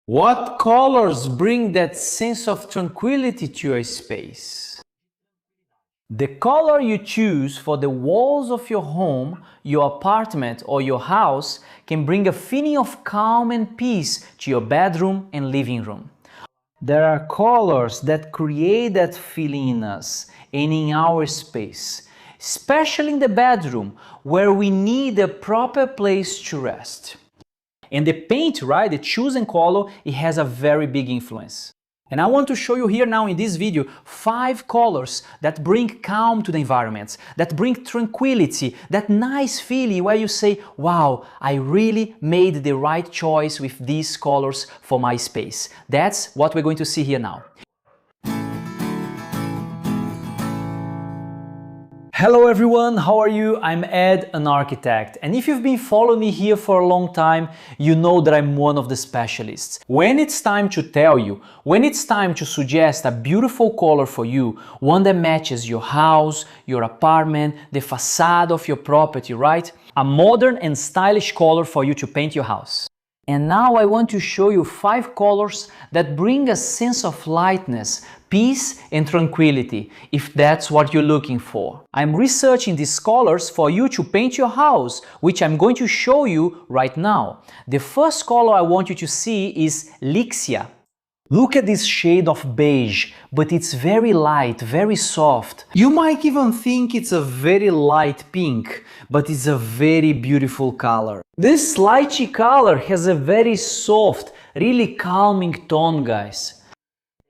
What colors bring that sense of tranquility to your space? The color you choose for the walls of your home, your apartment or your house can bring a feeling of calm and peace to your bedroom and living room. There are colors that create that feeling in us and in our space, especially in the bedroom where we need a proper place to rest. And the paint, right, the chosen color, it has a very big influence. And I want to show you here now in this video 5 colors that bring calm to the environment, that bring tranquility, that nice feeling where you say, wow, I really made the right choice with these colors for my space. That's what we're going to see here now. Hello everyone, how are you? I'm Ed, an architect, and if you've been following me here for a long time, you know that I'm one of the specialists. When it's time to tell you, when it's time to suggest a beautiful color for you, one that matches your house, your apartment, the facade of your property, right? A modern and stylish color for you to paint your house. And now I want to show you 5 colors that bring a sense of lightness, peace and tranquility, if that's what you're looking for. I'm researching these colors for you to paint your house, which I'm going to show you right now. The first color I want you to see is Lixia. Look at this shade of beige, but it's very light, very soft. You might even think it's a very light pink, but it's a very beautiful color. This lychee color has a very soft, really calming tone, guys.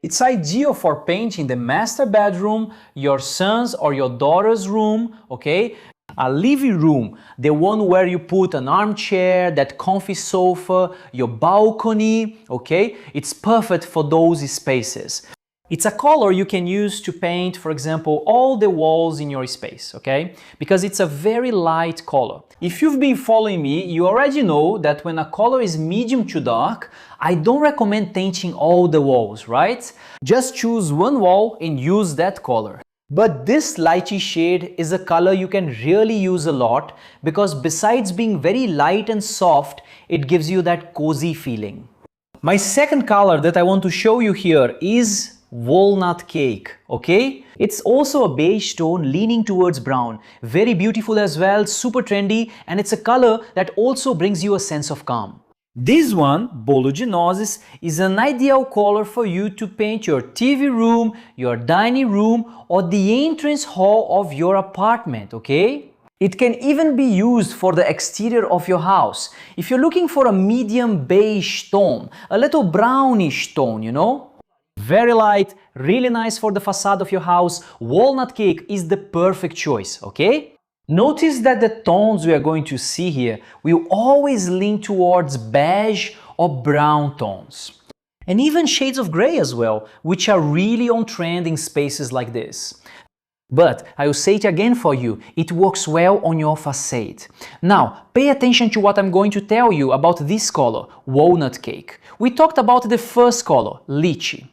It's ideal for painting the master bedroom, your son's or your daughter's room, okay? A living room, the one where you put an armchair, that comfy sofa, your balcony, okay? It's perfect for those spaces. It's a color you can use to paint, for example, all the walls in your space, okay? Because it's a very light color. If you've been following me, you already know that when a color is medium to dark, I don't recommend painting all the walls, right? Just choose one wall and use that color. But this lychee shade is a color you can really use a lot because besides being very light and soft, it gives you that cozy feeling. My second color that I want to show you here is walnut cake, okay? It's also a beige tone leaning towards brown. Very beautiful as well, super trendy, and it's a color that also brings you a sense of calm. This one, Bolo de Nozes, is an ideal color for you to paint your TV room, your dining room, or the entrance hall of your apartment, okay? It can even be used for the exterior of your house. If you're looking for a medium beige tone, a little brownish tone, you know? Very light, really nice for the facade of your house, walnut cake is the perfect choice, okay? Notice that the tones we are going to see here will always lean towards beige or brown tones. And even shades of gray as well, which are really on trend in spaces like this. But I will say it again for you, it works well on your facade. Now, pay attention to what I'm going to tell you about this color, walnut cake. We talked about the first color, lychee.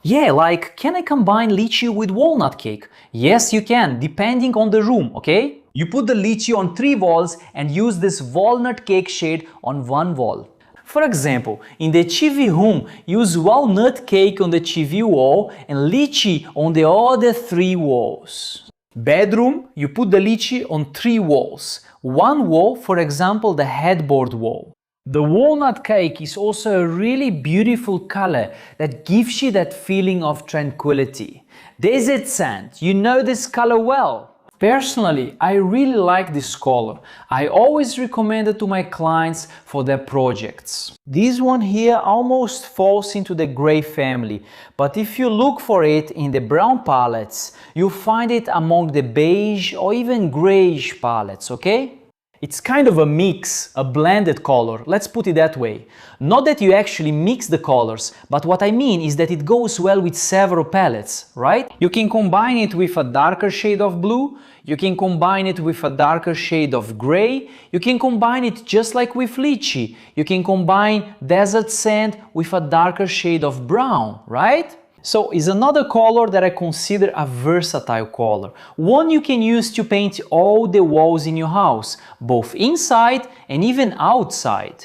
Yeah, like, can I combine lychee with walnut cake? Yes, you can, depending on the room, okay? You put the lychee on 3 walls and use this walnut cake shade on 1 wall. For example, in the TV room, use walnut cake on the TV wall and lychee on the other 3 walls. Bedroom, you put the lychee on 3 walls. 1 wall, for example, the headboard wall. The walnut cake is also a really beautiful color that gives you that feeling of tranquility. Desert sand, you know this color well. Personally, I really like this color. I always recommend it to my clients for their projects. This one here almost falls into the gray family, but if you look for it in the brown palettes, you'll find it among the beige or even grayish palettes, okay? It's kind of a mix, a blended color, let's put it that way. Not that you actually mix the colors, but what I mean is that it goes well with several palettes, right? You can combine it with a darker shade of blue, you can combine it with a darker shade of gray, you can combine it just like with lychee, you can combine desert sand with a darker shade of brown, right? So it's another color that I consider a versatile color, one you can use to paint all the walls in your house, both inside and even outside.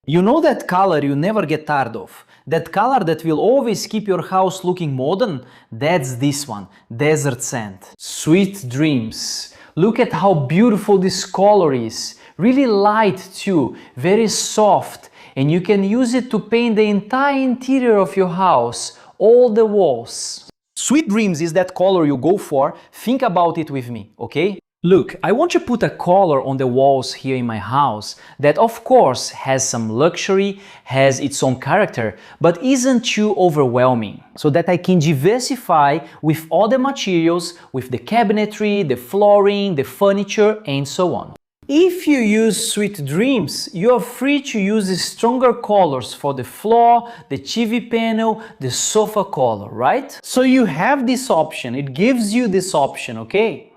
You know that color you never get tired of? That color that will always keep your house looking modern? That's this one, desert sand. Sweet dreams. Look at how beautiful this color is. Really light too, very soft. And you can use it to paint the entire interior of your house, all the walls. Sweet dreams is that color you go for. Think about it with me, okay? Look, I want to put a color on the walls here in my house that of course has some luxury, has its own character, but isn't too overwhelming, so that I can diversify with other materials, with the cabinetry, the flooring, the furniture, and so on. If you use Sweet Dreams, you are free to use the stronger colors for the floor, the TV panel, the sofa color, right? So you have this option, it gives you this option, okay?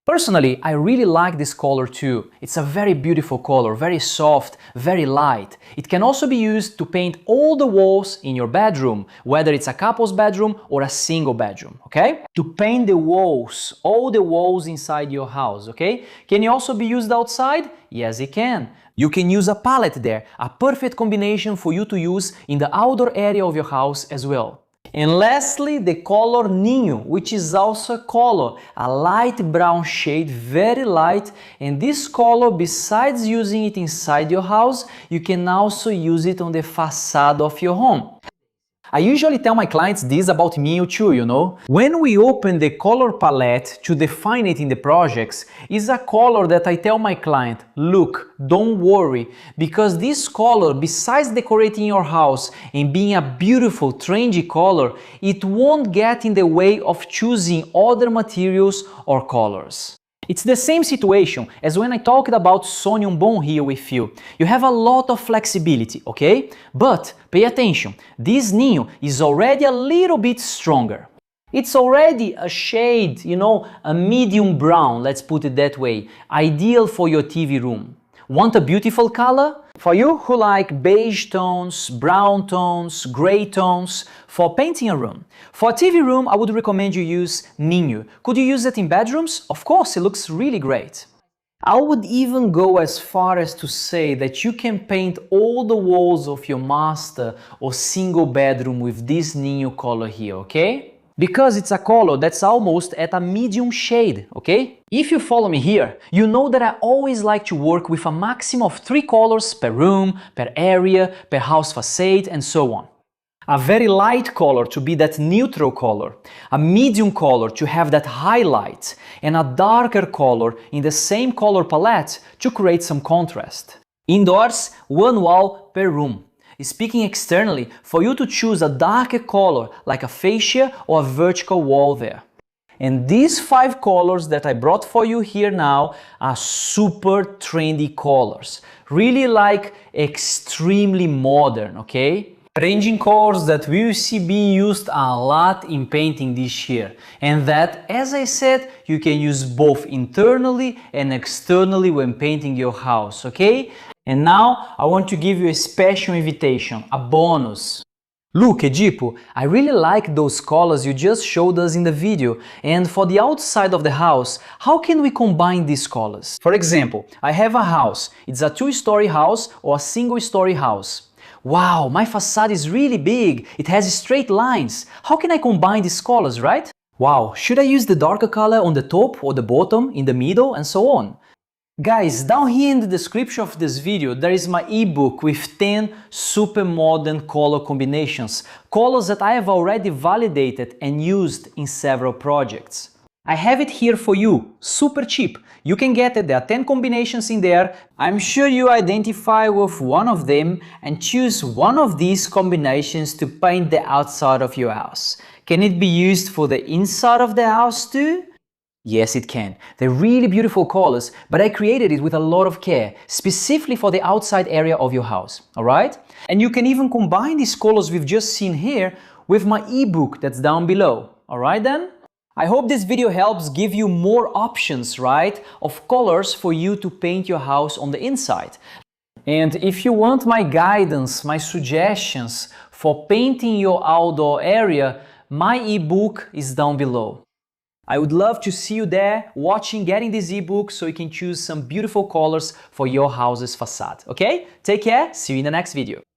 Personally, I really like this color too. It's a very beautiful color, very soft, very light. It can also be used to paint all the walls in your bedroom, whether it's a couple's bedroom or a single bedroom, okay? To paint the walls, all the walls inside your house, okay? Can it also be used outside? Yes, it can. You can use a palette there, a perfect combination for you to use in the outdoor area of your house as well. And lastly, the color Ninho, which is also a color, a light brown shade, very light. And this color, besides using it inside your house, you can also use it on the facade of your home. I usually tell my clients this about Ninho too, you know. When we open the color palette to define it in the projects, is a color that I tell my client, look, don't worry, because this color, besides decorating your house and being a beautiful, trendy color, it won't get in the way of choosing other materials or colors. It's the same situation as when I talked about Sonium Bone here with you. You have a lot of flexibility, okay? But pay attention, this Ninho is already a little bit stronger. It's already a shade, you know, a medium brown, let's put it that way, ideal for your TV room. Want a beautiful color? For you who like beige tones, brown tones, gray tones, for painting a room. For a TV room, I would recommend you use Ninho. Could you use it in bedrooms? Of course, it looks really great. I would even go as far as to say that you can paint all the walls of your master or single bedroom with this Ninho color here, okay? Because it's a color that's almost at a medium shade, okay? If you follow me here, you know that I always like to work with a maximum of 3 colors per room, per area, per house facade, and so on. A very light color to be that neutral color, a medium color to have that highlight, and a darker color in the same color palette to create some contrast. Indoors, 1 wall per room. Speaking externally, for you to choose a darker color like a fascia or a vertical wall there. And these 5 colors that I brought for you here now are super trendy colors. Really like extremely modern, okay? Ranging colors that we will see being used a lot in painting this year. And that, as I said, you can use both internally and externally when painting your house, okay? And now I want to give you a special invitation, a bonus. Look, Edipo, I really like those colors you just showed us in the video, and for the outside of the house, how can we combine these colors? For example, I have a house, it's a 2-story house or a single-story house. Wow, my facade is really big, it has straight lines. How can I combine these colors, right? Wow, should I use the darker color on the top or the bottom, in the middle, and so on? Guys, down here in the description of this video there is my ebook with 10 super modern color combinations, colors that I have already validated and used in several projects. I have it here for you, super cheap. You can get it, there are 10 combinations in there. I'm sure you identify with one of them and choose one of these combinations to paint the outside of your house. Can it be used for the inside of the house too? Yes, it can. They're really beautiful colors, but I created it with a lot of care, specifically for the outside area of your house, alright? And you can even combine these colors we've just seen here with my ebook that's down below, alright then? I hope this video helps give you more options, right, of colors for you to paint your house on the inside. And if you want my guidance, my suggestions for painting your outdoor area, my ebook is down below. I would love to see you there watching, getting this ebook so you can choose some beautiful colors for your house's facade. Okay? Take care, see you in the next video.